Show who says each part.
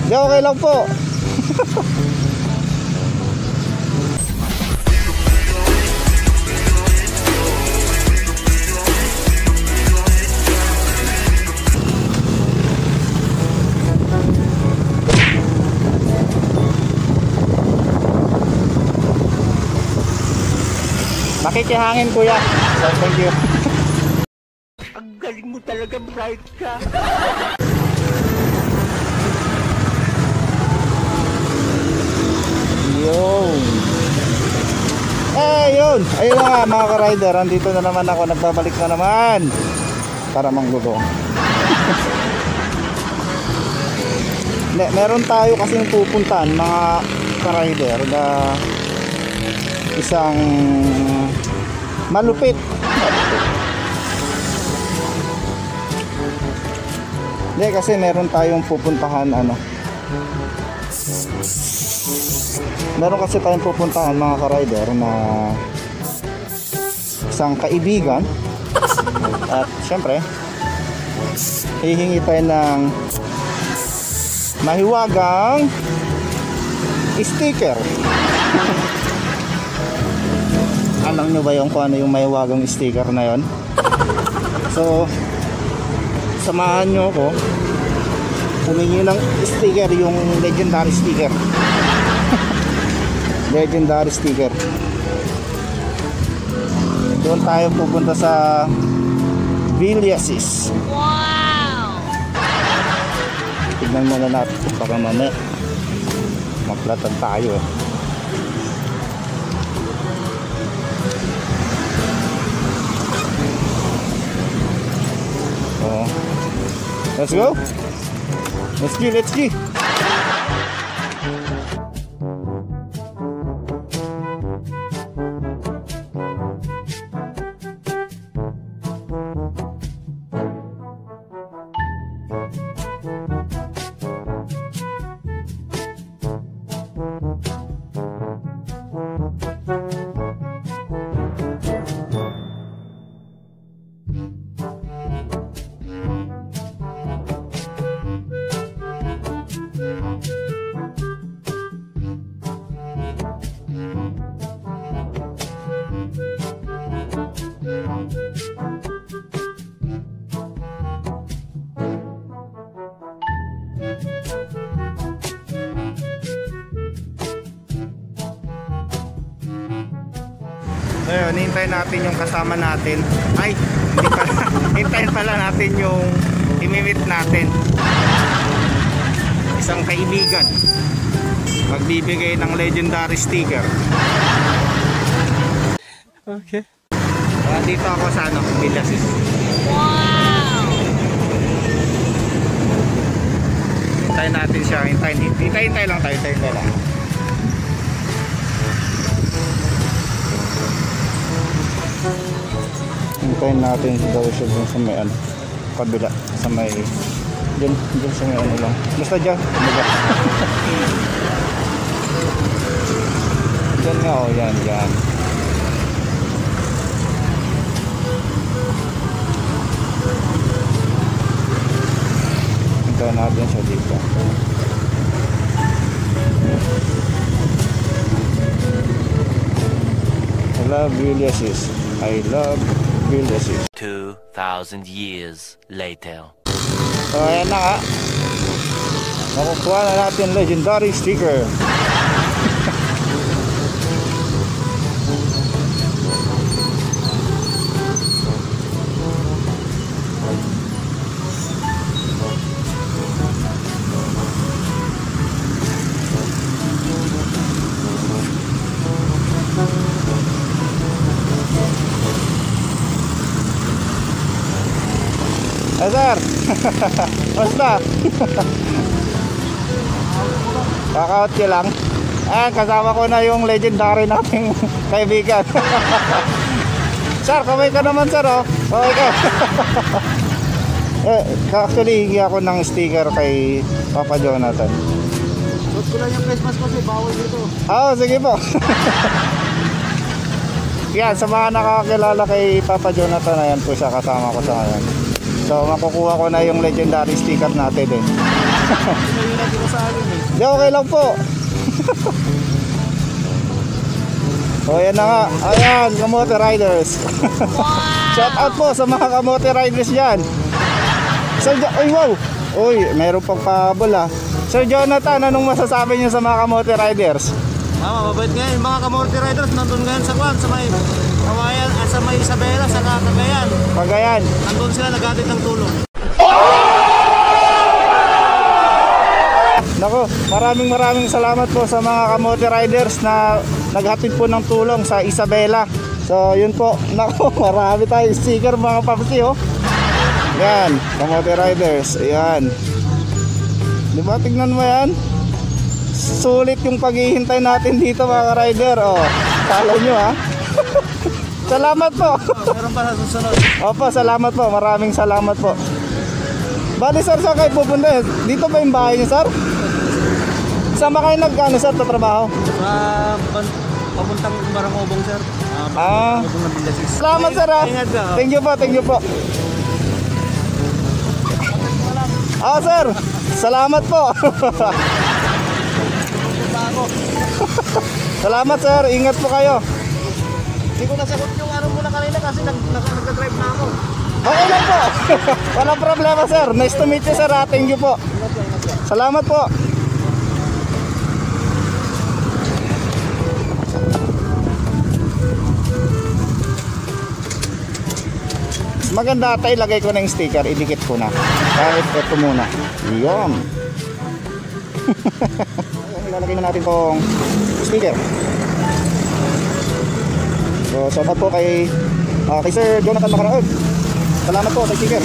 Speaker 1: Di, okay lang po. Nakikihangin kuya. So, thank you.
Speaker 2: Ang galing mo talaga, bright ka.
Speaker 1: Yun. Yun. Ayun na nga mga ka-rider. Andito na naman ako. Nagbabalik na naman. Para manggulong. Meron tayo kasing pupuntahan mga ka-rider na isang malupit. Hindi kasi meron tayong pupuntahan meron kasi tayong pupuntahan mga ka-rider na isang kaibigan. At syempre hihingi tayo ng mahiwagang sticker. Alam nyo ba yung kung ano yung mahiwagang sticker na yon? So samahan nyo ako humingi ng sticker, yung legendary sticker. Legendary sticker. Doon tayo pupunta sa Villasis.
Speaker 3: Wow!
Speaker 1: Tignan muna natin baka mamaya maplatan tayo eh. Let's go. Let's go. Ngayon, hintayin natin yung kasama natin. Ay, hindi pala. Hintayin pala natin yung imimit natin. Isang kaibigan. Magbibigay ng legendary sticker. Okay. Dito ako sa Villasis.
Speaker 3: Wow!
Speaker 1: Hintayin natin siya. Hintayin lang tayo. Hintayin lang. Hintayin natin daw siya dun sa may kabila, sa may dun sa may lang basta dyan dyan nga yan hintayin natin siya dito. I love Villasis. I love Villasis.
Speaker 2: 2,000 years later.
Speaker 1: So ayan na nga. Makukuha na natin legendary sticker. Sir, basta kakaot ko lang. Kasama ko na yung legendary nating kaibigan. Sir, kamay ka naman sir oh. Okay ka. Actually hingi ako ng sticker kay Papa Jonathan.
Speaker 4: Suot ko lang yung Christmas kasi bawal dito.
Speaker 1: Sige po. Yan, sa mga nakakilala kay Papa Jonathan, ayan po siya, kasama ko sa ngayon. So makukuha ko na yung legendary sticker natin
Speaker 4: Mahirap dito sa akin eh.
Speaker 1: Di, okay lang po. O yan na nga. Ayan, Kamote Riders. Shout out po sa mga Kamote Riders dyan. Sir Ay, wow. Uy, meron pang pabol ah. Sir Jonathan, anong masasabi niyo sa mga Kamote Riders?
Speaker 4: Mabait ngayon. Mga Kamote Riders nandun ngayon sa Kwan, sa may Kawayan, sa may Isabela, sa Cagayan.
Speaker 1: Pagayan.
Speaker 4: Nandun sila naghatid ng tulong.
Speaker 1: Nako, maraming salamat po sa mga Kamote Riders na naghatid po ng tulong sa Isabela. So, yun po. Nako, marami tayong sticker mga papsi, oh. Yan, Kamote Riders. Ayan. Di ba, tignan mo yan? Sulit yung paghihintay natin dito mga rider. Oh, follow nyo ha. Salamat po.
Speaker 4: Meron pa sa susunod.
Speaker 1: Opo, salamat po. Maraming salamat po. Bali sir, saan kayo pupunta? Dito ba yung bahay niyo sir? Saan ba kayo nag-ano sir, tatrabaho?
Speaker 4: Sa papuntang Barangobong, sir.
Speaker 1: Ah.
Speaker 4: Barangobong ng Villasis.
Speaker 1: Salamat sir ha.
Speaker 4: Ingat ka.
Speaker 1: Thank you po, thank you po. Ah sir, salamat po. Salamat sir, ingat po kayo.
Speaker 4: Hindi ko nasagot yung ano muna kanina kasi nagka-drive na ako.
Speaker 1: Okay lang po. Walang problema sir. Nice to meet you sir. Thank you po. Salamat po. Maganda tayo, ilagay ko na yung sticker, idikit ko na. Kahit ito muna. Yun. Ayan, ilalagay na natin tong sticker. So, shout out po kay Sir Jonathan Macaraog. Salamat po sa sticker.